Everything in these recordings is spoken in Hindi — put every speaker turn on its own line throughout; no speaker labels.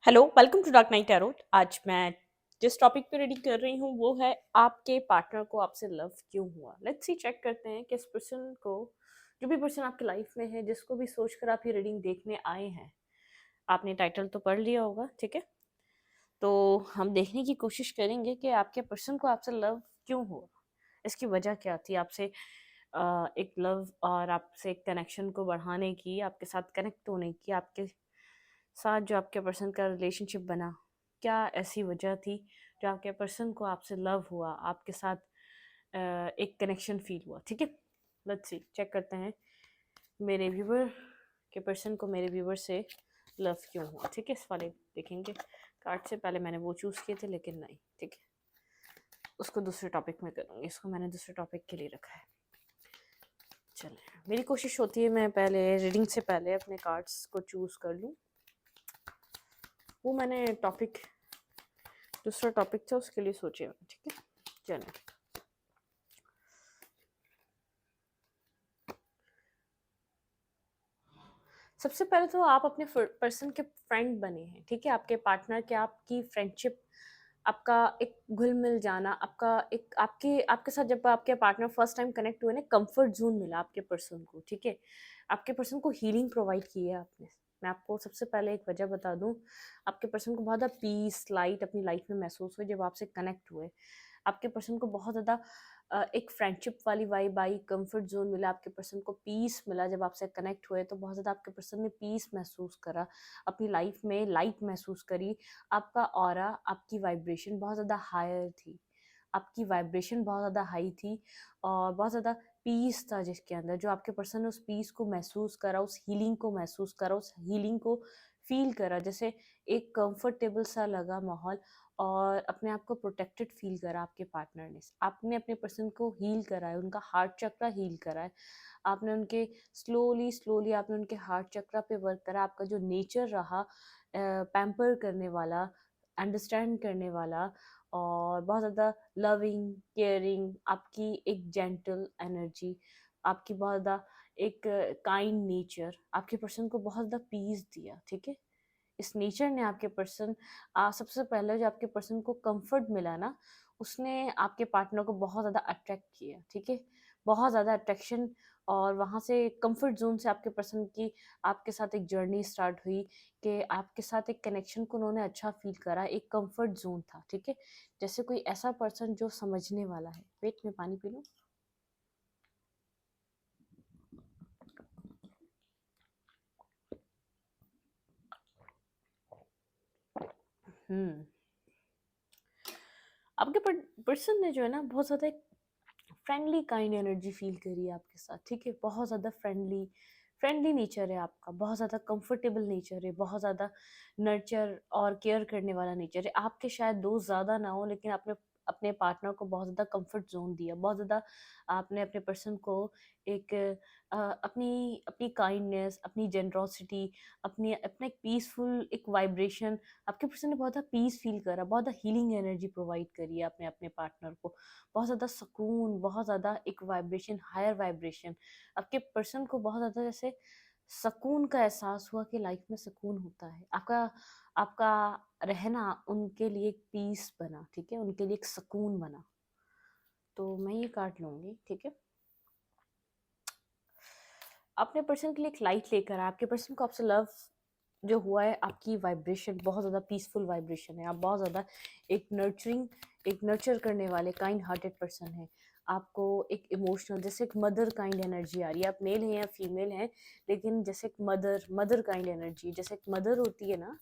Hello, welcome to Dark Knight Tarot. आज मैं जिस टॉपिक पे रीडिंग कर रही हूँ वो है आपके पार्टनर को आपसे लव क्यों हुआ। लेट्स सी चेक करते हैं कि इस पर्सन को, जो भी पर्सन आपकी लाइफ में है, जिसको भी सोचकर आप ये रीडिंग देखने आए हैं, आपने टाइटल तो पढ़ लिया होगा, ठीक है। तो हम देखने की कोशिश करेंगे कि आपके पर्सन को आपसे लव क्यों हुआ, इसकी वजह क्या थी। आपसे एक लव और आपसे एक कनेक्शन को बढ़ाने की, आपके साथ कनेक्ट होने की, आपके साथ जो आपके पर्सन का रिलेशनशिप बना, क्या ऐसी वजह थी जो आपके पर्सन को आपसे लव हुआ, आपके साथ एक कनेक्शन फील हुआ, ठीक है। लेट्स सी चेक करते हैं मेरे व्यूवर के पर्सन को मेरे व्यूवर से लव क्यों हुआ, ठीक है। इस वाले देखेंगे कार्ड से पहले मैंने वो चूज़ किए थे लेकिन नहीं, ठीक है, उसको दूसरे टॉपिक में करूँगी, इसको मैंने दूसरे टॉपिक के लिए रखा है। चलिए, मेरी कोशिश होती है मैं पहले रीडिंग से पहले अपने कार्ड्स को चूज़ कर लूँ। वो मैंने टॉपिक, दूसरा टॉपिक था उसके लिए सोचे, ठीक है। चलिए, सबसे पहले तो आप अपने पर्सन के फ्रेंड बने हैं, ठीक है। आपके पार्टनर के आपकी फ्रेंडशिप, आपका एक घुल मिल जाना, आपका एक आपके आपके साथ जब आपके पार्टनर फर्स्ट टाइम कनेक्ट हुए ना, कंफर्ट जोन मिला आपके पर्सन को, ठीक है। आपके पर्सन को हीलिंग प्रोवाइड की है आपने। मैं आपको सबसे पहले एक वजह बता दूं, आपके पर्सन को बहुत ज़्यादा पीस लाइट अपनी लाइफ में महसूस हुई जब आपसे कनेक्ट हुए। आपके पर्सन को बहुत ज़्यादा एक फ्रेंडशिप वाली वाइब आई, कंफर्ट जोन मिला, आपके पर्सन को पीस मिला जब आपसे कनेक्ट हुए। तो बहुत ज़्यादा आपके पर्सन ने पीस महसूस करा, अपनी लाइफ में लाइट महसूस करी। आपका ऑरा, आपकी वाइब्रेशन बहुत ज़्यादा हायर थी, आपकी वाइब्रेशन बहुत ज़्यादा हाई थी और बहुत ज़्यादा पीस था जिसके अंदर। जो आपके पर्सन ने उस पीस को महसूस करा, उस हीलिंग को महसूस करा, उस हीलिंग को फील करा, जैसे एक कंफर्टेबल सा लगा माहौल, और अपने आप को प्रोटेक्टेड फील करा आपके पार्टनर ने। आपने अपने पर्सन को हील करा है, उनका हार्ट चक्रा हील करा है। आपने उनके स्लोली स्लोली आपने उनके हार्ट चक्रा पे वर्क करा। आपका जो नेचर रहा पैम्पर करने वाला, अंडरस्टैंड करने वाला और बहुत ज़्यादा लविंग केयरिंग, आपकी एक जेंटल एनर्जी, आपकी बहुत ज़्यादा एक काइंड नेचर आपके पर्सन को बहुत ज़्यादा पीस दिया, ठीक है। इस नेचर ने आपके पर्सन, सबसे पहले जो आपके पर्सन को कंफर्ट मिला ना, उसने आपके पार्टनर को बहुत ज़्यादा अट्रैक्ट किया, ठीक है। बहुत ज़्यादा अट्रैक्शन, और वहाँ से कंफर्ट जोन से आपके पर्सन की आपके साथ एक जर्नी स्टार्ट हुई कि आपके साथ एक कनेक्शन को उन्होंने अच्छा फील करा, एक कंफर्ट जोन था, ठीक है। जैसे कोई ऐसा पर्सन जो समझने वाला है। वेट, में पानी पी लूँ। हम्म आपके पर्सन ने जो है ना, बहुत ज़्यादा फ्रेंडली काइंड एनर्जी फील करी है आपके साथ, ठीक है। बहुत ज़्यादा फ्रेंडली फ्रेंडली नेचर है आपका, बहुत ज़्यादा कंफर्टेबल नेचर है, बहुत ज़्यादा नर्चर और केयर करने वाला नेचर है। आपके शायद दोस्त ज़्यादा ना हो, लेकिन आपने अपने पार्टनर को बहुत ज़्यादा कंफर्ट जोन दिया, बहुत ज़्यादा आपने अपने पर्सन को एक अपनी अपनी काइंडनेस, अपनी जेनरोसिटी, अपनी अपना एक पीसफुल एक वाइब्रेशन, आपके पर्सन ने बहुत ज़्यादा पीस फील करा, बहुत ज़्यादा हीलिंग एनर्जी प्रोवाइड करी है आपने अपने पार्टनर को। बहुत ज़्यादा सुकून, बहुत ज़्यादा एक वाइब्रेशन, हायर वाइब्रेशन, आपके पर्सन को बहुत ज़्यादा जैसे सुकून का एहसास हुआ कि लाइफ में सुकून होता है। आपका आपका रहना उनके लिए एक पीस बना, ठीक है, उनके लिए एक सुकून बना। तो मैं ये काट लूँगी, ठीक है। अपने पर्सन के लिए एक लाइट लेकर आए। आपके पर्सन को आपसे लव जो हुआ है, आपकी वाइब्रेशन बहुत ज़्यादा पीसफुल वाइब्रेशन है। आप बहुत ज़्यादा एक नर्चरिंग, एक नर्चर करने वाले काइंड हार्टेड पर्सन है। आपको एक इमोशनल, जैसे एक मदर काइंड एनर्जी आ रही है। आप मेल हैं या फीमेल हैं, लेकिन जैसे एक मदर मदर काइंड एनर्जी, जैसे एक मदर होती है ना,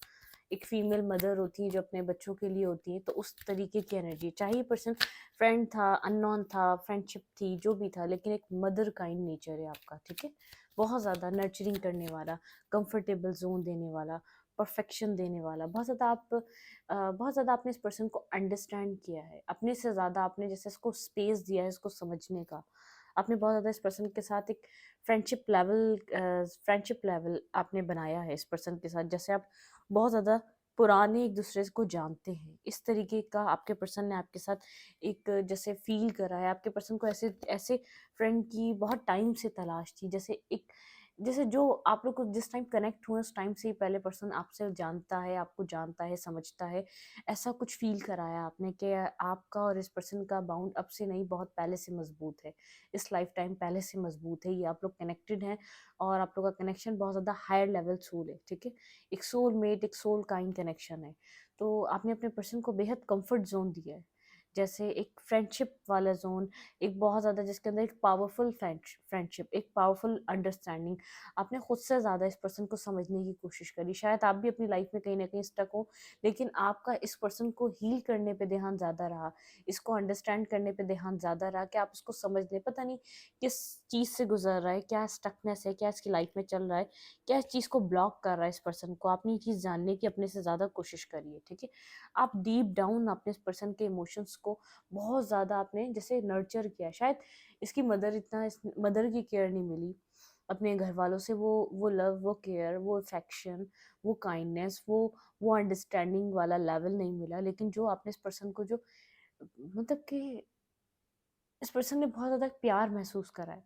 एक फीमेल मदर होती है जो अपने बच्चों के लिए होती है, तो उस तरीके की एनर्जी। चाहे ये पर्सन फ्रेंड था, अननोन था, फ्रेंडशिप थी, जो भी था, लेकिन एक मदर काइंड नेचर है आपका, ठीक है। बहुत ज़्यादा नर्चरिंग करने वाला, कंफर्टेबल जोन देने वाला, परफेक्शन देने वाला। बहुत ज़्यादा आपने इस पर्सन को अंडरस्टैंड किया है, अपने से ज़्यादा आपने जैसे इसको स्पेस दिया है इसको समझने का। आपने बहुत ज़्यादा इस पर्सन के साथ एक फ्रेंडशिप लेवल आपने बनाया है इस पर्सन के साथ, जैसे आप बहुत ज़्यादा पुराने एक दूसरे को जानते हैं। इस तरीके का आपके पर्सन ने आपके साथ एक जैसे फील करा है। आपके पर्सन को ऐसे ऐसे फ्रेंड की बहुत टाइम से तलाश थी, जैसे एक जैसे जो आप लोग को जिस टाइम कनेक्ट हुए उस टाइम से ही पहले पर्सन आपसे जानता है, आपको जानता है, समझता है, ऐसा कुछ फील कराया आपने कि आपका और इस पर्सन का बाउंड अब से नहीं, बहुत पहले से मजबूत है, इस लाइफ टाइम पहले से मजबूत है, ये आप लोग कनेक्टेड हैं और आप लोग का कनेक्शन बहुत ज़्यादा हायर लेवल सोल है, ठीक है। एक सोल मेट, एक सोल काइंड कनेक्शन है। तो आपने अपने पर्सन को बेहद कंफर्ट जोन दिया है, जैसे एक फ्रेंडशिप वाला जोन, एक बहुत ज़्यादा जिसके अंदर एक पावरफुल फ्रेंडशिप, एक पावरफुल अंडरस्टैंडिंग। आपने खुद से ज़्यादा इस पर्सन को समझने की कोशिश करी। शायद आप भी अपनी लाइफ में कहीं ना कहीं स्टक हो, लेकिन आपका इस पर्सन को हील करने पे ध्यान ज़्यादा रहा, इसको अंडरस्टैंड करने पे ध्यान ज़्यादा रहा कि आप उसको समझ लें। पता नहीं किस चीज़ से गुजर रहा है, क्या स्टकनेस है, क्या इसकी लाइफ में चल रहा है, क्या इस चीज़ को ब्लॉक कर रहा है इस पर्सन को। आपने ये चीज़ जानने की अपने से ज़्यादा कोशिश करी है, ठीक है। आप डीप डाउन अपने इस पर्सन के इमोशंस को बहुत ज़्यादा आपने जैसे नर्चर किया। शायद इसकी मदर की केयर नहीं मिली, अपने घर वालों से वो लव, वो केयर, वो अफेक्शन, वो काइंडनेस, वो अंडरस्टैंडिंग वाला लेवल नहीं मिला। लेकिन जो आपने इस पर्सन को जो मतलब कि इस पर्सन ने बहुत ज़्यादा प्यार महसूस करा है।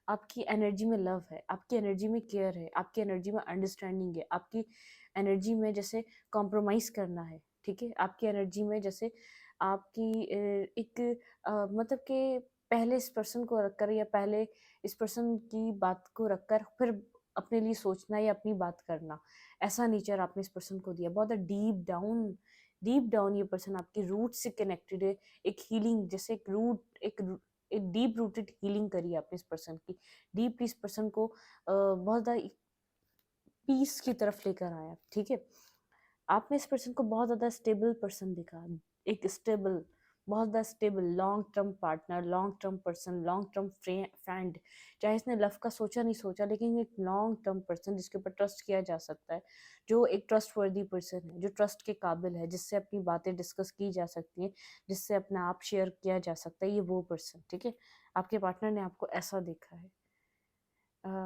आपकी एनर्जी में लव है, आपकी एनर्जी में केयर है, आपकी एनर्जी में अंडरस्टैंडिंग है, आपकी एनर्जी में जैसे कॉम्प्रोमाइज़ करना है, ठीक है? आपकी एनर्जी में जैसे आपकी एक मतलब कि पहले इस पर्सन को रखकर या पहले इस पर्सन की बात को रखकर फिर अपने लिए सोचना या अपनी बात करना, ऐसा नेचर आपने इस पर्सन को दिया। बहुत डीप डाउन ये पर्सन आपके रूट से कनेक्टेड है। एक हीलिंग जैसे एक डीप रूटेड हीलिंग करी है आपने इस पर्सन की। डीपली इस पर्सन को बहुत ज़्यादा पीस की तरफ लेकर आया, ठीक है। आपने इस पर्सन को बहुत ज़्यादा स्टेबल पर्सन देखा, एक स्टेबल, बहुत ज़्यादा stable long term partner, long term person, long term friend. चाहे इसने लव का सोचा नहीं सोचा, लेकिन एक लॉन्ग टर्म पर्सन जिसके ऊपर ट्रस्ट किया जा सकता है, जो एक ट्रस्ट वर्दी पर्सन है, जो ट्रस्ट के काबिल है, जिससे अपनी बातें डिस्कस की जा सकती हैं, जिससे अपना आप शेयर किया जा सकता है, ये वो पर्सन, ठीक है। आपके पार्टनर ने आपको ऐसा देखा है।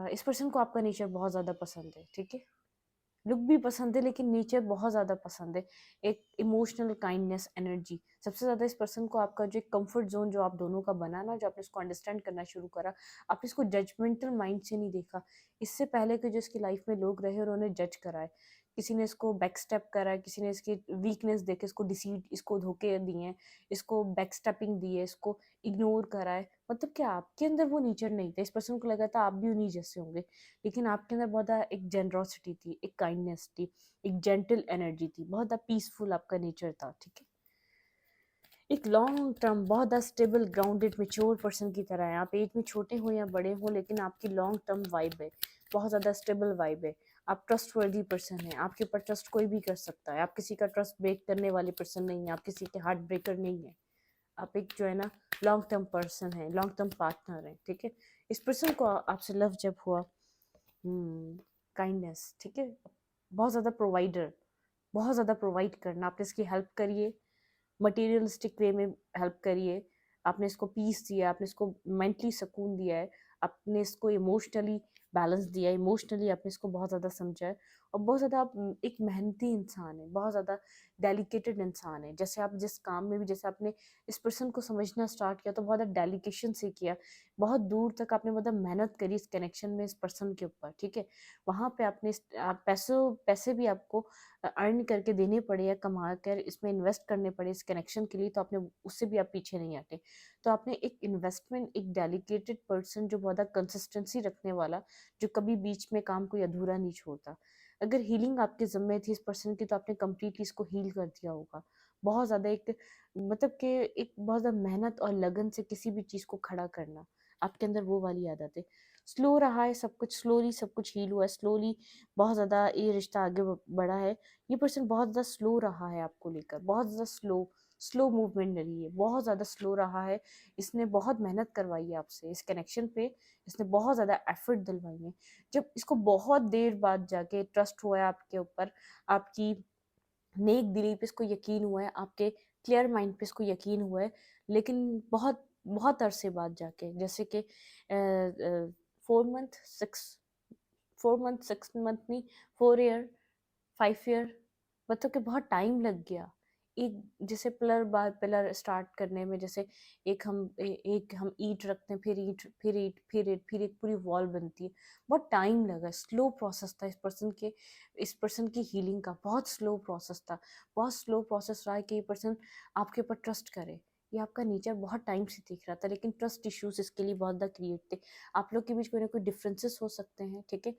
इस पर्सन को आपका नेचर बहुत ज़्यादा पसंद है, ठीक है। लुक भी पसंद है, लेकिन नेचर बहुत ज़्यादा पसंद है। एक इमोशनल काइंडनेस एनर्जी सबसे ज़्यादा इस पर्सन को। आपका जो एक कंफर्ट जोन जो आप दोनों का बना ना, जो आपने इसको अंडरस्टैंड करना शुरू करा, आपने इसको जजमेंटल माइंड से नहीं देखा। इससे पहले के जो इसकी लाइफ में लोग रहे उन्होंने जज करा है, किसी ने इसको बैक स्टेप करा है, किसी ने इसकी वीकनेस देखे इसको डिसीट, इसको धोखे दिए हैं, इसको बैक स्टेपिंग दी है, इसको इग्नोर करा है। मतलब कि आपके अंदर वो नेचर नहीं था। इस पर्सन को लगा था आप भी उन्हीं जैसे होंगे, लेकिन आपके अंदर बहुत ज़्यादा एक जेनरोसिटी थी, एक काइंडनेस थी, एक जेंटल एनर्जी थी, बहुत ज़्यादा पीसफुल आपका नेचर था, ठीक है। एक लॉन्ग टर्म बहुत ज़्यादा स्टेबल ग्राउंडेड मेच्योर पर्सन की तरह है आप। एज में छोटे हो या बड़े हो, लेकिन आपकी लॉन्ग टर्म वाइब है, बहुत ज़्यादा स्टेबल वाइब है। आप ट्रस्ट वर्दी पर्सन है, आपके ऊपर ट्रस्ट कोई भी कर सकता है। आप किसी का ट्रस्ट ब्रेक करने वाले पर्सन नहीं है, आप किसी के हार्ट ब्रेकर नहीं है। आप एक जो है ना लॉन्ग टर्म पर्सन है, लॉन्ग टर्म पार्टनर है, ठीक है। इस पर्सन को आपसे लव जब हुआ, काइंडनेस, ठीक है, बहुत ज़्यादा प्रोवाइडर, बहुत ज़्यादा प्रोवाइड करना। आपने इसकी हेल्प करिए, मटेरियलिस्टिक वे में हेल्प करिए, आपने इसको पीस दिया, आपने इसको मेंटली सुकून दिया है, आपने इसको इमोशनली बैलेंस दिया है, इमोशनली आपने इसको बहुत ज़्यादा समझा है। और बहुत ज़्यादा आप एक मेहनती इंसान है, बहुत ज़्यादा डेलिकेटेड इंसान है। जैसे आप जिस काम में भी, जैसे आपने इस पर्सन को समझना स्टार्ट किया तो बहुत ज़्यादा डेलिकेशन से किया, बहुत दूर तक आपने मतलब मेहनत करी इस कनेक्शन में, इस पर्सन के ऊपर, ठीक है। वहाँ पे आपने पैसे भी आपको अर्न करके देने पड़े या कमा कर इसमें इन्वेस्ट करने पड़े इस कनेक्शन के लिए, तो आपने उससे भी आप पीछे नहीं हटे। तो आपने एक इन्वेस्टमेंट, एक डेडिकेटेड पर्सन जो बहुत कंसिस्टेंसी रखने वाला, जो कभी बीच में काम कोई अधूरा नहीं छोड़ता। अगर हीलिंग आपके ज़िम्मे थी इस पर्सन की, तो आपने कम्प्लीटली इसको हील कर दिया होगा। बहुत ज़्यादा एक मतलब कि एक बहुत ज़्यादा मेहनत और लगन से किसी भी चीज़ को खड़ा करना, आपके अंदर वो वाली आदत है। स्लो रहा है सब कुछ, स्लोली सब कुछ हील हुआ है, स्लोली बहुत ज़्यादा ये रिश्ता आगे बढ़ा है। ये पर्सन बहुत ज़्यादा स्लो रहा है आपको लेकर, बहुत ज़्यादा स्लो मूवमेंट रही है, बहुत ज़्यादा स्लो रहा है। इसने बहुत मेहनत करवाई है आपसे इस कनेक्शन पे, इसने बहुत ज़्यादा एफर्ट दिलवाई है। जब इसको बहुत देर बाद जाके ट्रस्ट हुआ है आपके ऊपर, आपकी नेक दिली पे इसको यकीन हुआ है, आपके क्लियर माइंड पे इसको यकीन हुआ है, लेकिन बहुत बहुत अरसे बाद जाके, जैसे कि 4 मंथ 6 मंथ नहीं, 4 ईयर 5 ईयर, मतलब कि बहुत टाइम लग गया। एक जैसे पिलर बाय पिलर स्टार्ट करने में, जैसे एक हम ईंट रखते हैं, फिर ईंट, फिर ईंट, फिर ईंट, फिर एक पूरी वॉल बनती है। बहुत टाइम लगा, स्लो प्रोसेस था इस पर्सन की हीलिंग का, बहुत स्लो प्रोसेस था। बहुत स्लो प्रोसेस रहा है कि ये पर्सन आपके ऊपर ट्रस्ट करे। ये आपका नेचर बहुत टाइम से दिख रहा था, लेकिन ट्रस्ट इश्यूज इसके लिए बहुत ज़्यादा क्रिएट थे। आप लोग के बीच कोई ना कोई डिफरेंसेस हो सकते हैं, ठीक है,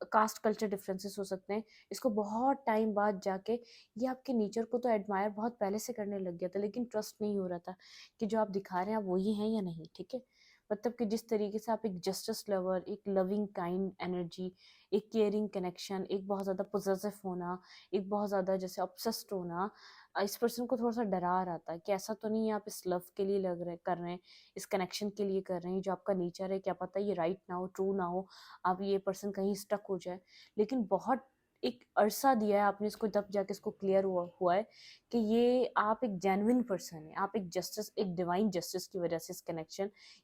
कास्ट कल्चर डिफरेंसेस हो सकते हैं। इसको बहुत टाइम बाद जाके ये आपके नेचर को तो एडमायर बहुत पहले से करने लग गया था, लेकिन ट्रस्ट नहीं हो रहा था कि जो आप दिखा रहे हैं आप वही हैं या नहीं, ठीक है। मतलब कि जिस तरीके से आप एक जस्टिस लवर, एक लविंग काइंड एनर्जी, एक केयरिंग कनेक्शन, एक बहुत ज़्यादा पोजेसिव होना, एक बहुत ज़्यादा जैसे ऑब्सेस्ड होना, इस पर्सन को थोड़ा सा डरा रहा था कि ऐसा तो नहीं है आप इस लव के लिए कर रहे हैं, इस कनेक्शन के लिए कर रहे हैं, जो आपका नेचर है क्या पता ये राइट ना हो, ट्रू ना हो, आप ये पर्सन कहीं स्टक हो जाए। लेकिन बहुत एक अरसा दिया है आपने इसको, तब जाके इसको क्लियर हुआ है कि ये आप एक जेन्युइन पर्सन है, आप एक जस्टिस, एक डिवाइन जस्टिस की वजह से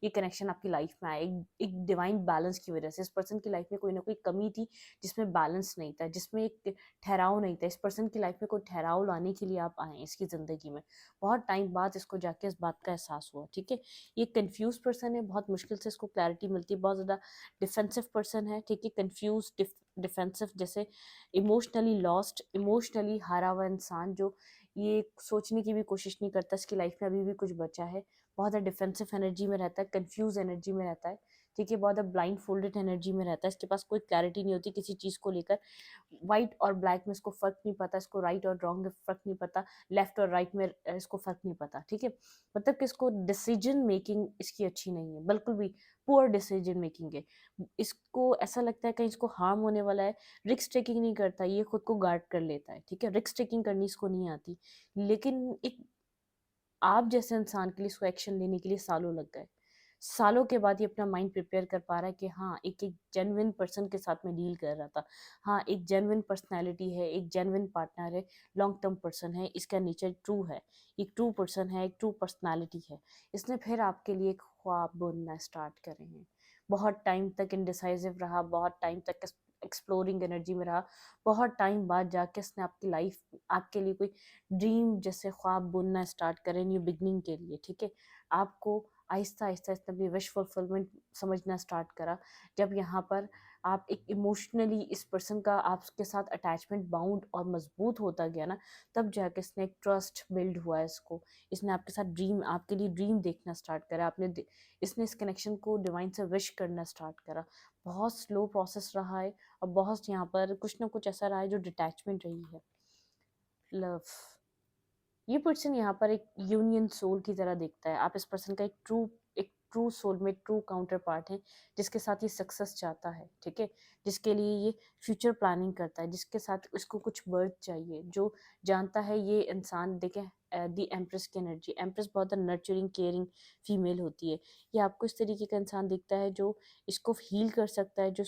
ये कनेक्शन आपकी लाइफ में आया, एक डिवाइन बैलेंस की वजह से। इस पर्सन की लाइफ में कोई ना कोई कमी थी जिसमें बैलेंस नहीं था, जिसमें एक ठहराव नहीं था। इस पर्सन की लाइफ में कोई ठहराव लाने के लिए आप आए इसकी ज़िंदगी में। बहुत टाइम बाद इसको जाके इस बात का एहसास हुआ, ठीक है। ये कंफ्यूज पर्सन है, बहुत मुश्किल से इसको क्लैरिटी मिलती है, बहुत ज़्यादा डिफेंसिव पर्सन है, ठीक है, कंफ्यूज, डिफेंसिव, जैसे इमोशनली लॉस्ट, इमोशनली हारा हुआ इंसान, जो ये सोचने की भी कोशिश नहीं करता इसकी लाइफ में अभी भी कुछ बचा है। बहुत ज़्यादा डिफेंसिव एनर्जी में रहता है, कंफ्यूज एनर्जी में रहता है, ठीक है, बहुत ज़्यादा ब्लाइंड फोल्डेड एनर्जी में रहता है। इसके पास कोई क्लैरिटी नहीं होती किसी चीज़ को लेकर। व्हाइट और ब्लैक में इसको फ़र्क नहीं पता, इसको राइट और रॉन्ग में फ़र्क नहीं पता, लेफ्ट और राइट में इसको फ़र्क नहीं पता, ठीक है। मतलब कि इसको डिसीजन मेकिंग इसकी अच्छी नहीं है, बिल्कुल भी पुअर डिसीजन मेकिंग है। इसको ऐसा लगता है कहीं इसको हार्म होने वाला है, रिस्क टेकिंग नहीं करता, ये खुद को गार्ड कर लेता है, ठीक है, रिस्क टेकिंग करनी इसको नहीं आती। लेकिन एक आप जैसे इंसान के लिए इसको एक्शन लेने के लिए सालों लग गए। सालों के बाद ये अपना माइंड प्रिपेयर कर पा रहा है कि हाँ, एक जेन्युइन पर्सन के साथ मैं डील कर रहा था। हाँ, एक जेन्युइन पर्सनैलिटी है, एक जेन्युइन पार्टनर है, लॉन्ग टर्म पर्सन है, इसका नेचर ट्रू है, एक ट्रू पर्सन है, एक ट्रू पर्सनैलिटी है। इसने फिर आपके लिए एक ख्वाब बुनना स्टार्ट करे हैं। बहुत टाइम तक इनडिसाइसिव रहा, बहुत टाइम तक एक्सप्लोरिंग एनर्जी में रहा, बहुत टाइम बाद जाके इसने आपकी लाइफ, आपके लिए कोई ड्रीम जैसे ख्वाब बुनना स्टार्ट करें न्यू बिगनिंग के लिए, ठीक है। आपको आहिस्ता आहिस्ता इसने अपनी विश फुलफिलमेंट समझना स्टार्ट करा। जब यहाँ पर आप एक इमोशनली इस पर्सन का आपके साथ अटैचमेंट बाउंड और मजबूत होता गया ना, तब जाके इसने एक ट्रस्ट बिल्ड हुआ है इसको। इसने आपके साथ ड्रीम, आपके लिए ड्रीम देखना स्टार्ट करा, इसने इस कनेक्शन को डिवाइन से विश करना स्टार्ट करा। बहुत स्लो प्रोसेस रहा है, और बहुत यहाँ पर कुछ ना कुछ ऐसा रहा है जो डिटैचमेंट रही है। लव, ये पर्सन यहाँ पर एक यूनियन सोल की तरह दिखता है। आप इस पर्सन का एक ट्रू सोल में ट्रू काउंटर पार्ट है, जिसके साथ ये सक्सेस चाहता है, ठीक है, जिसके लिए ये फ्यूचर प्लानिंग करता है, जिसके साथ उसको कुछ बर्थ चाहिए, जो जानता है ये इंसान। देखें दी एम्प्रेस की एनर्जी, एम्प्रेस बहुत नर्चरिंग केयरिंग फीमेल होती है। ये आपको इस तरीके का इंसान दिखता है जो इसको हील कर सकता है, जो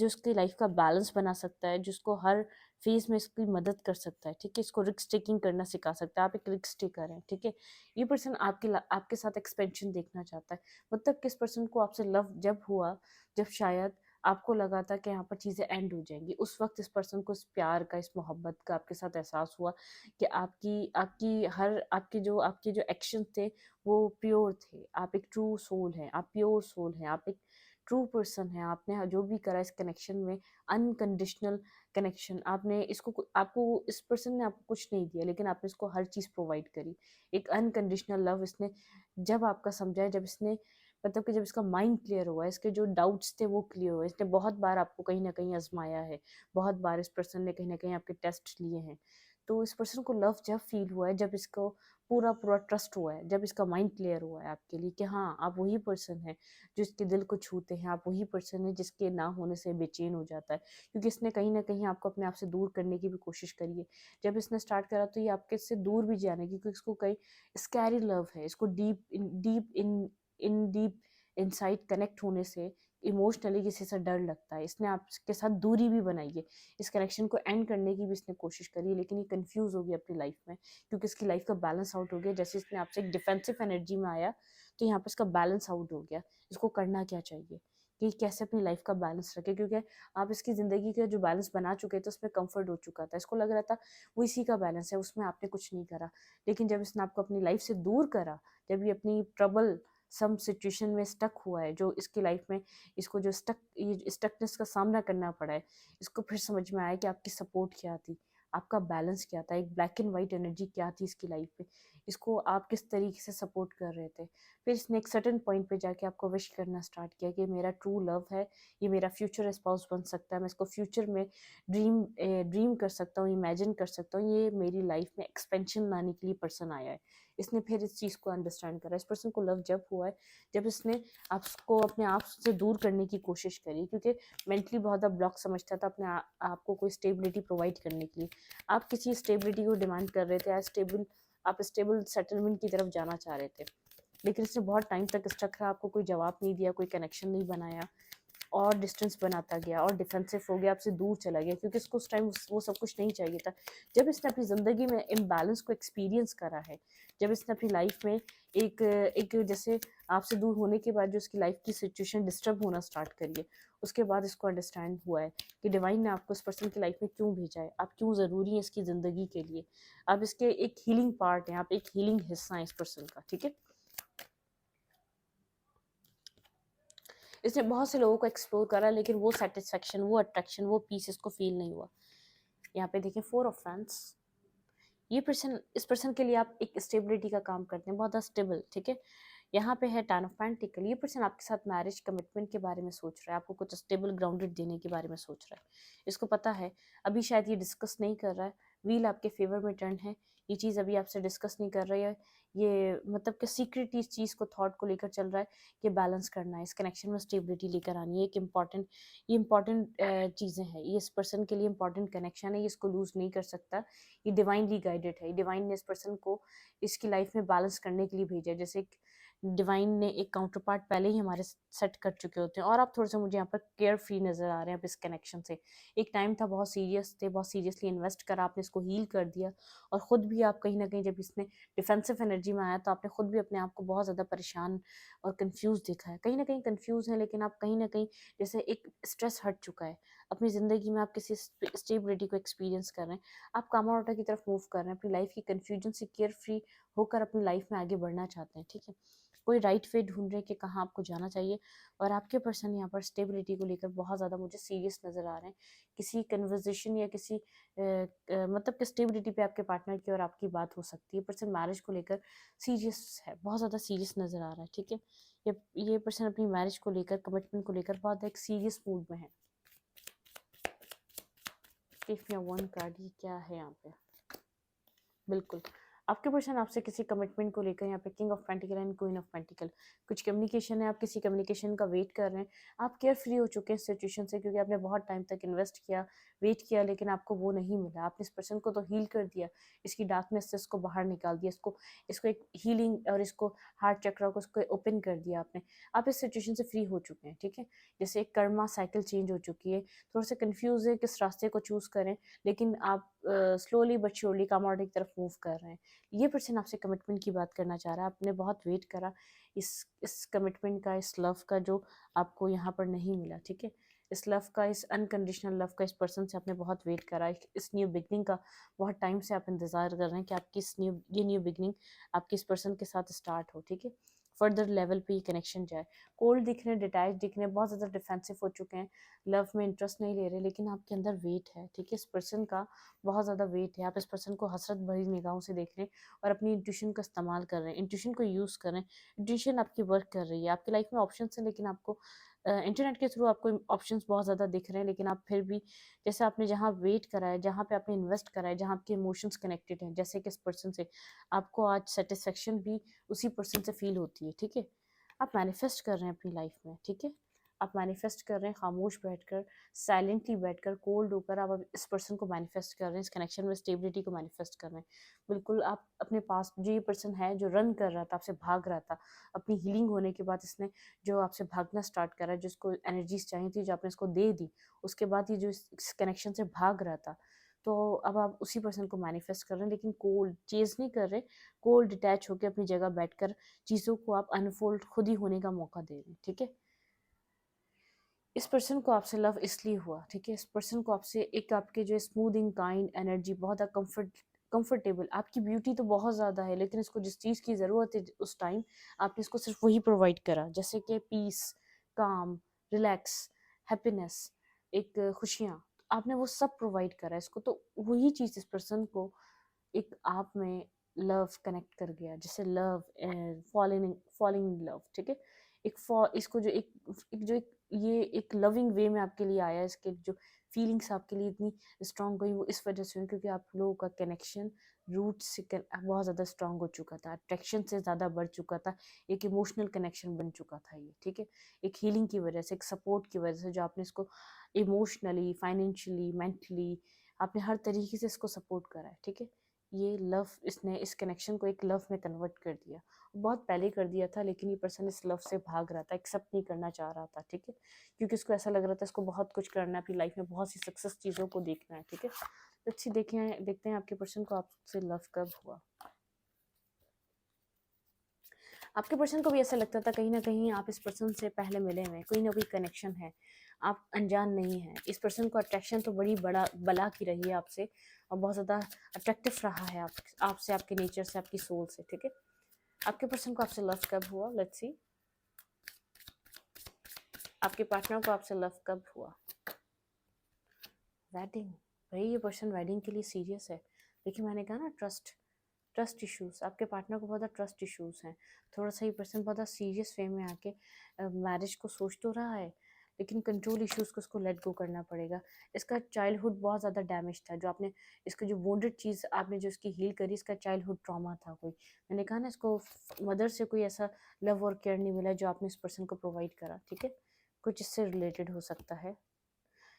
उसकी लाइफ का बैलेंस बना सकता है, जिसको हर फेज में इसकी मदद कर सकता है, ठीक है, इसको रिस्क टेकिंग करना सिखा सकता है। आप एक रिस्क टेकर हैं, ठीक है। ये पर्सन आपके साथ एक्सपेंशन देखना चाहता है। मतलब किस पर्सन को आपसे लव जब हुआ, जब शायद आपको लगा था कि यहाँ पर चीज़ें एंड हो जाएंगी, उस वक्त इस पर्सन को इस प्यार का, इस मोहब्बत का आपके साथ एहसास हुआ कि आपके जो एक्शन थे वो प्योर थे। आप एक ट्रू सोल हैं, आप प्योर सोल हैं, आप एक ट्रू पर्सन हैं। आपने जो भी करा इस कनेक्शन में अनकंडीशनल कनेक्शन, आपको इस पर्सन ने आपको कुछ नहीं दिया, लेकिन आपने इसको हर चीज़ प्रोवाइड करी। एक अनकंडीशनल लव इसने जब आपका समझा है, जब इसने मतलब कि जब इसका माइंड क्लियर हुआ है, इसके जो डाउट्स थे वो क्लियर हुए, इसने बहुत बार आपको कहीं ना कहीं आजमाया है, बहुत बार इस पर्सन ने कहीं ना कहीं आपके टेस्ट लिए हैं। तो इस पर्सन को लव जब फील हुआ है, जब इसको पूरा पूरा ट्रस्ट हुआ है, जब इसका माइंड क्लियर हुआ है आपके लिए कि हाँ आप वही पर्सन हैं जो इसके दिल को छूते हैं, आप वही पर्सन है जिसके ना होने से बेचैन हो जाता है, क्योंकि इसने कहीं ना कहीं आपको अपने आप से दूर करने की भी कोशिश करी है। जब इसने स्टार्ट करा तो ये आपके से दूर भी जाने की, क्योंकि इसको कई स्कैरी लव है, इसको डीप इनसाइड कनेक्ट होने से इमोशनली किसी से डर लगता है। इसने आपके साथ दूरी भी बनाई है, इस कनेक्शन को एंड करने की भी इसने कोशिश करी है, लेकिन ये कंफ्यूज हो गया अपनी लाइफ में, क्योंकि इसकी लाइफ का बैलेंस आउट हो गया। जैसे इसने आपसे एक डिफेंसिव एनर्जी में आया, तो यहाँ पर इसका बैलेंस आउट हो गया। इसको करना क्या चाहिए कि कैसे अपनी लाइफ का बैलेंस रखे, क्योंकि आप इसकी ज़िंदगी का जो बैलेंस बना चुके थे उसमें कंफर्ट हो चुका था, इसको लग रहा था वो इसी का बैलेंस है, उसमें आपने कुछ नहीं करा। लेकिन जब इसने आपको अपनी लाइफ से दूर करा, जब ये अपनी ट्रबल सम सिचुएशन में स्टक हुआ है, जो इसकी लाइफ में इसको जो ये स्टकनेस का सामना करना पड़ा है, इसको फिर समझ में आया कि आपकी सपोर्ट क्या थी, आपका बैलेंस क्या था, एक ब्लैक एंड वाइट एनर्जी क्या थी इसकी लाइफ में, इसको आप किस तरीके से सपोर्ट कर रहे थे। फिर इसने एक सर्टेन पॉइंट पे जाके आपको विश करना स्टार्ट किया कि मेरा ट्रू लव है, ये मेरा फ्यूचर स्पाउस बन सकता है, मैं इसको फ्यूचर में ड्रीम कर सकता हूँ, इमेजिन कर सकता हूँ, ये मेरी लाइफ में एक्सपेंशन लाने के लिए पर्सन आया है। इसने फिर इस चीज़ को अंडरस्टैंड करा। इस पर्सन को लव जब हुआ है जब इसने आपको अपने आप से दूर करने की कोशिश करी, क्योंकि मेंटली बहुत ज़्यादा ब्लॉक समझता था अपने आपको कोई स्टेबिलिटी प्रोवाइड करने के लिए। आप किसी स्टेबिलिटी को डिमांड कर रहे थे, आप स्टेबल सेटलमेंट की तरफ जाना चाह रहे थे, लेकिन इसने बहुत टाइम तक स्टक रहा, आपको कोई जवाब नहीं दिया, कोई कनेक्शन नहीं बनाया, और डिस्टेंस बनाता गया और डिफेंसिव हो गया, आपसे दूर चला गया, क्योंकि इसको उस टाइम वो सब कुछ नहीं चाहिए था। जब इसने अपनी ज़िंदगी में इम्बैलेंस को एक्सपीरियंस करा है, जब इसने अपनी लाइफ में एक एक जैसे आपसे दूर होने के बाद जो उसकी लाइफ की सिचुएशन डिस्टर्ब होना स्टार्ट करी है, उसके बाद इसको अंडरस्टैंड हुआ है कि डिवाइन ने आपको इस पर्सन की लाइफ में क्यों भेजा है, आप क्यों ज़रूरी है इसकी ज़िंदगी के लिए, आप इसके एक हीलिंग पार्ट हैं, आप एक हीलिंग हिस्सा हैं इस पर्सन का। ठीक है, इसने बहुत से लोगों को एक्सप्लोर करा, लेकिन वो सेटिस्फेक्शन, वो अट्रैक्शन, वो पीस इसको फील नहीं हुआ। यहाँ पे देखिए 4 ऑफ फैंस, ये पर्सन, इस पर्सन के लिए आप एक स्टेबिलिटी का काम करते हैं, बहुत ज़्यादा स्टेबल। ठीक है, यहाँ पे है 10 ऑफ पेंटिकल, ये पर्सन आपके साथ मैरिज कमिटमेंट के बारे में सोच रहा है, आपको कुछ स्टेबल ग्राउंडेड देने के बारे में सोच रहा है। इसको पता है, अभी शायद ये डिस्कस नहीं कर रहा है, व्हील आपके फेवर में टर्न है, ये चीज़ अभी आपसे डिस्कस नहीं कर रही है, ये मतलब कि सीक्रेट इस चीज़ को, थॉट को लेकर चल रहा है कि बैलेंस करना है, इस कनेक्शन में स्टेबिलिटी लेकर आनी है। एक इम्पॉर्टेंट, ये इंपॉर्टेंट चीज़ें हैं, ये इस पर्सन के लिए इंपॉर्टेंट कनेक्शन है, ये इसको लूज़ नहीं कर सकता, ये डिवाइनली गाइडेड है, डिवाइन ने इस पर्सन को इसकी लाइफ में बैलेंस करने के लिए भेजा है। जैसे डिवाइन ने एक काउंटर पार्ट पहले ही हमारे सेट कर चुके होते हैं, और आप थोड़े से मुझे यहाँ पर केयर फ्री नज़र आ रहे हैं अब इस कनेक्शन से। एक टाइम था बहुत सीरियस थे, बहुत सीरियसली इन्वेस्ट करा, आपने इसको हील कर दिया, और ख़ुद भी आप कहीं ना कहीं जब इसने डिफेंसिव एनर्जी में आया तो आपने ख़ुद भी अपने आप को बहुत ज़्यादा परेशान और कन्फ्यूज़ दिखा है, कहीं ना कहीं कन्फ्यूज़ है, लेकिन आप कहीं ना कहीं जैसे एक स्ट्रेस हट चुका है अपनी ज़िंदगी में, आप किसी स्टेबिलिटी को एक्सपीरियंस कर रहे हैं, आप कामावोटा की तरफ मूव कर रहे हैं, अपनी लाइफ की कन्फ्यूजन से केयर फ्री होकर अपनी लाइफ में आगे बढ़ना चाहते हैं। ठीक है, कोई राइट वे ढूंढ रहे हैं कि कहाँ आपको जाना चाहिए, और आपके पर्सन यहाँ पर स्टेबिलिटी को लेकर बहुत ज़्यादा मुझे सीरियस नज़र आ रहे हैं। किसी कन्वर्जेशन या किसी मतलब कि स्टेबिलिटी पे आपके पार्टनर की और आपकी बात हो सकती है। पर्सन मैरिज को लेकर सीरियस है, बहुत ज़्यादा सीरियस नज़र आ रहा है। ठीक है, ये पर्सन अपनी मैरिज को लेकर, कमिटमेंट को लेकर बहुत एक सीरियस मूड में है। वन कार्ड, ये क्या है यहाँ पे? बिल्कुल, आपके पर्सन आपसे किसी कमिटमेंट को लेकर, यहाँ पे king of pentacle and queen of pentacle, कुछ कम्युनिकेशन है, आप किसी कम्युनिकेशन का वेट कर रहे हैं, आप केयर फ्री हो चुके हैं इस सिचुएशन से, क्योंकि आपने बहुत टाइम तक इन्वेस्ट किया, वेट किया, लेकिन आपको वो नहीं मिला। आपने इस पर्सन को तो हील कर दिया, इसकी डार्कनेस से इसको बाहर निकाल दिया, इसको इसको एक हीलिंग और इसको हार्ट चक्र को इसको ओपन कर दिया आपने। आप इस सिचुएशन से फ्री हो चुके हैं। ठीक है, जैसे एक कर्मा साइकिल चेंज हो चुकी है, थोड़ा सा कन्फ्यूज है किस रास्ते को चूज़ करें, लेकिन आप स्लोली बट श्योरली कामावोटी की तरफ मूव कर रहे हैं। ये पर्सन आपसे कमिटमेंट की बात करना चाह रहा है, आपने बहुत वेट करा इस कमिटमेंट का, इस लव का जो आपको यहाँ पर नहीं मिला। ठीक है, इस लव का, इस अनकंडीशनल लव का, इस पर्सन से आपने बहुत वेट करा, इस न्यू बिगनिंग का बहुत टाइम से आप इंतज़ार कर रहे हैं कि आपकी ये न्यू बिगनिंग आपकी इस पर्सन के साथ स्टार्ट हो। ठीक है, फर्दर लेवल पे ये कनेक्शन जाए। कोल्ड दिख रहे हैं, डिटैच दिख रहे हैं, बहुत ज़्यादा डिफेंसिव हो चुके हैं, लव में इंटरेस्ट नहीं ले रहे, लेकिन आपके अंदर वेट है। ठीक है, इस पर्सन का बहुत ज़्यादा वेट है, आप इस पर्सन को हसरत भरी निगाहों से देख रहे हैं और अपनी इंट्यूशन का इस्तेमाल कर रहे हैं, इंट्यूशन को यूज़ कर रहे हैं, इंट्यूशन आपकी वर्क कर रही है। आपकी लाइफ में ऑप्शन हैं, लेकिन आपको इंटरनेट के थ्रू आपको ऑप्शंस बहुत ज़्यादा दिख रहे हैं, लेकिन आप फिर भी जैसे आपने जहाँ वेट करा है, जहाँ पे आपने इन्वेस्ट करा है, जहाँ आपके इमोशंस कनेक्टेड हैं, जैसे कि इस पर्सन से आपको आज सेटिस्फेक्शन भी उसी पर्सन से फील होती है। ठीक है, आप मैनिफेस्ट कर रहे हैं अपनी लाइफ में। ठीक है, आप मैनिफेस्ट कर रहे हैं खामोश बैठकर, साइलेंटली बैठकर, कोल्ड होकर आप अब इस पर्सन को मैनिफेस्ट कर रहे हैं, इस कनेक्शन में स्टेबिलिटी को मैनिफेस्ट कर रहे हैं। बिल्कुल, आप अपने पास जो ये पर्सन है जो रन कर रहा था, आपसे भाग रहा था, अपनी हीलिंग होने के बाद इसने जो आपसे भागना स्टार्ट करा, जिसको एनर्जीज चाहिए थी जो आपने इसको दे दी, उसके बाद ये जो इस कनेक्शन से भाग रहा था, तो अब आप उसी पर्सन को मैनिफेस्ट कर रहे हैं, लेकिन कोल्ड चेज नहीं कर रहे, कोल्ड डिटैच होकर अपनी जगह बैठकर चीज़ों को आप अनफोल्ड खुद ही होने का मौका दे रहे हैं। ठीक है, इस पर्सन को आपसे लव इसलिए हुआ, ठीक है, इस पर्सन को आपसे एक आपके जो स्मूथिंग काइंड एनर्जी, बहुत कंफर्टेबल, आपकी ब्यूटी तो बहुत ज़्यादा है, लेकिन इसको जिस चीज़ की ज़रूरत है उस टाइम, आपने इसको सिर्फ वही प्रोवाइड करा, जैसे कि पीस, काम, रिलैक्स, हैप्पीनेस, एक खुशियाँ, आपने वो सब प्रोवाइड करा इसको, तो वही चीज़ इस पर्सन को एक आप में लव कनेक्ट कर गया, जैसे लव, फॉलिंग इन लव, ठीक है। इसको जो एक ये एक लविंग वे में आपके लिए आया, इसके जो फीलिंग्स आपके लिए इतनी स्ट्रांग हुई, वो इस वजह से हुई क्योंकि आप लोगों का कनेक्शन रूट से बहुत ज़्यादा स्ट्रांग हो चुका था, अट्रैक्शन से ज़्यादा बढ़ चुका था, एक इमोशनल कनेक्शन बन चुका था ये, ठीक है। एक हीलिंग की वजह से, एक सपोर्ट की वजह से, जो आपने इसको इमोशनली, फाइनेंशियली, मेंटली, आपने हर तरीके से इसको सपोर्ट करा है, ठीक है। ये लव, इसने इस कनेक्शन को एक लव में कन्वर्ट कर दिया, बहुत पहले कर दिया था, लेकिन ये पर्सन इस लव से भाग रहा था, एक्सेप्ट नहीं करना चाह रहा था, ठीक है, क्योंकि उसको ऐसा लग रहा था इसको बहुत कुछ करना है अपनी लाइफ में, बहुत सी सक्सेस चीज़ों को देखना है, ठीक है। तो अच्छी देखते हैं आपके पर्सन को आपसे लव कब हुआ। आपके पर्सन को भी ऐसा लगता था कहीं ना कहीं आप इस पर्सन से पहले मिले हुए हैं, कोई ना कोई कनेक्शन है, आप अनजान नहीं हैं, इस पर्सन को अट्रैक्शन तो बड़ी बड़ा बला की रही है आपसे, और बहुत ज़्यादा अट्रैक्टिव रहा है आपसे, आपके नेचर से, आपकी सोल से, ठीक है। आपके पर्सन को आपसे लव कब हुआ, लेट्स सी। आपके पार्टनर को आपसे लव कब हुआ। वेडिंग, भाई ये पर्सन वेडिंग के लिए सीरियस है, देखिए मैंने कहा ना, ट्रस्ट इश्यूज, आपके पार्टनर को बहुत ज़्यादा ट्रस्ट इश्यूज हैं, थोड़ा सा ये पर्सन बहुत ज़्यादा सीरियस वे में आके मैरिज को सोच तो रहा है, लेकिन कंट्रोल इश्यूज को उसको लेट गो करना पड़ेगा। इसका चाइल्डहुड बहुत ज़्यादा डैमेज था, जो आपने इसका जो वोंडेड चीज़ आपने जो इसकी हील करी, इसका चाइल्डहुड ट्रॉमा था कोई, मैंने कहा ना, इसको मदर से कोई ऐसा लव और केयर नहीं मिला जो आपने इस पर्सन को प्रोवाइड करा, ठीक है, कुछ इससे रिलेटेड हो सकता है।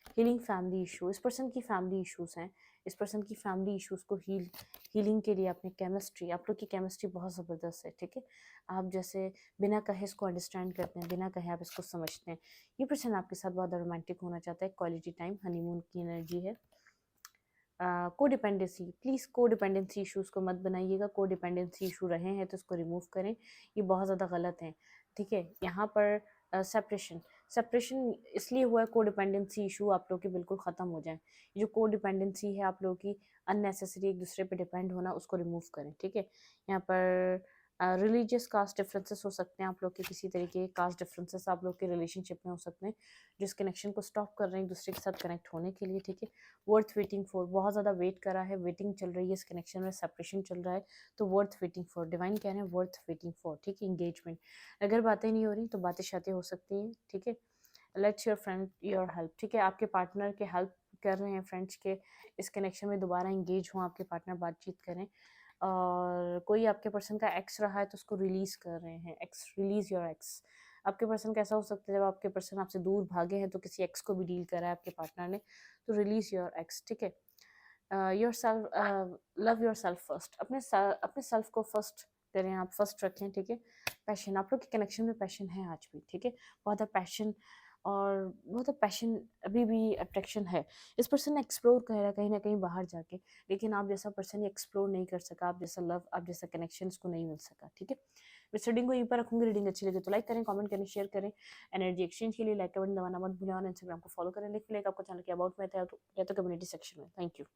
हीलिंग फैमिली इशू, इस पर्सन की फैमिली इश्यूज हैं, इस पर्सन की फैमिली इश्यूज को हीलिंग के लिए आपने केमिस्ट्री, आप लोग की केमिस्ट्री बहुत ज़बरदस्त है, ठीक है, आप जैसे बिना कहे इसको अंडरस्टैंड करते हैं, बिना कहे आप इसको समझते हैं। ये पर्सन आपके साथ बहुत रोमांटिक होना चाहता है, क्वालिटी टाइम, हनीमून की एनर्जी है। कोडिपेंडेंसी, प्लीज़ कोडिपेंडेंसी इश्यूज़ को मत बनाइएगा, कोडिपेंडेंसी इशू रहे हैं तो इसको रिमूव करें, ये बहुत ज़्यादा गलत है, ठीक है। यहाँ पर सेपरेशन इसलिए हुआ है, कोडिपेंडेंसी इशू आप लोग के बिल्कुल ख़त्म हो जाए, ये जो कोडिपेंडेंसी है आप लोगों की अननेसेसरी एक दूसरे पे डिपेंड होना, उसको रिमूव करें, ठीक है। यहाँ पर रिलीजियस कास्ट डिफरेंसेस हो सकते हैं, आप लोग के किसी तरीके के कास्ट डिफरेंसेस आप लोग के रिलेशनशिप में हो सकते हैं, जिस कनेक्शन को स्टॉप कर रहे हैं एक दूसरे के साथ कनेक्ट होने के लिए, ठीक है। वर्थ वेटिंग फॉर, बहुत ज़्यादा वेट करा है, वेटिंग चल रही है इस कनेक्शन में, सेपरेशन चल रहा है, तो वर्थ वेटिंग फॉर, डिवाइन कह रहे हैं वर्थ वेटिंग फॉर, ठीक है। इंगेजमेंट, अगर बातें नहीं हो रही तो बातें शातें हो सकती हैं, ठीक है। Let's your friend your help, ठीक है, आपके पार्टनर के हेल्प कर रहे हैं फ्रेंड्स के, इस कनेक्शन में दोबारा इंगेज हों आपके पार्टनर, बातचीत करें, और कोई आपके पर्सन का एक्स रहा है तो उसको रिलीज़ कर रहे हैं, एक्स, रिलीज़ योर एक्स। आपके पर्सन का ऐसा हो सकता है जब आपके पर्सन आपसे दूर भागे हैं तो किसी एक्स को भी डील करा है आपके पार्टनर ने, तो रिलीज़ योर एक्स, ठीक है। Your self, love your self first, अपने सेल्फ को फर्स्ट करें, आप फर्स्ट रखें, ठीक है। पैशन, आप लोग के कनेक्शन में पैशन है आज भी, ठीक है, बहुत पैशन, और बहुत पैशन, अभी भी अट्रैक्शन है, इस पर्सन ने एक्सप्लोर करा कहीं ना कहीं बाहर जाके, लेकिन आप जैसा पर्सन एक्सप्लोर नहीं कर सका, आप जैसा लव, आप जैसा कनेक्शन को नहीं मिल सका, ठीक है। मैं रीडिंग को यहीं पर रखूंगी, रीडिंग अच्छी लगे तो लाइक करें, कमेंट करें, शेयर करें, एनर्जी एक्सचेंज के लिए लाइक का बटन दबाना मत भूलें, और इंस्टाग्राम को फॉलो करें, लिंक मिलेगा आपको चैनल के अबाउट में या तो कम्युनिटी सेक्शन में। Thank you.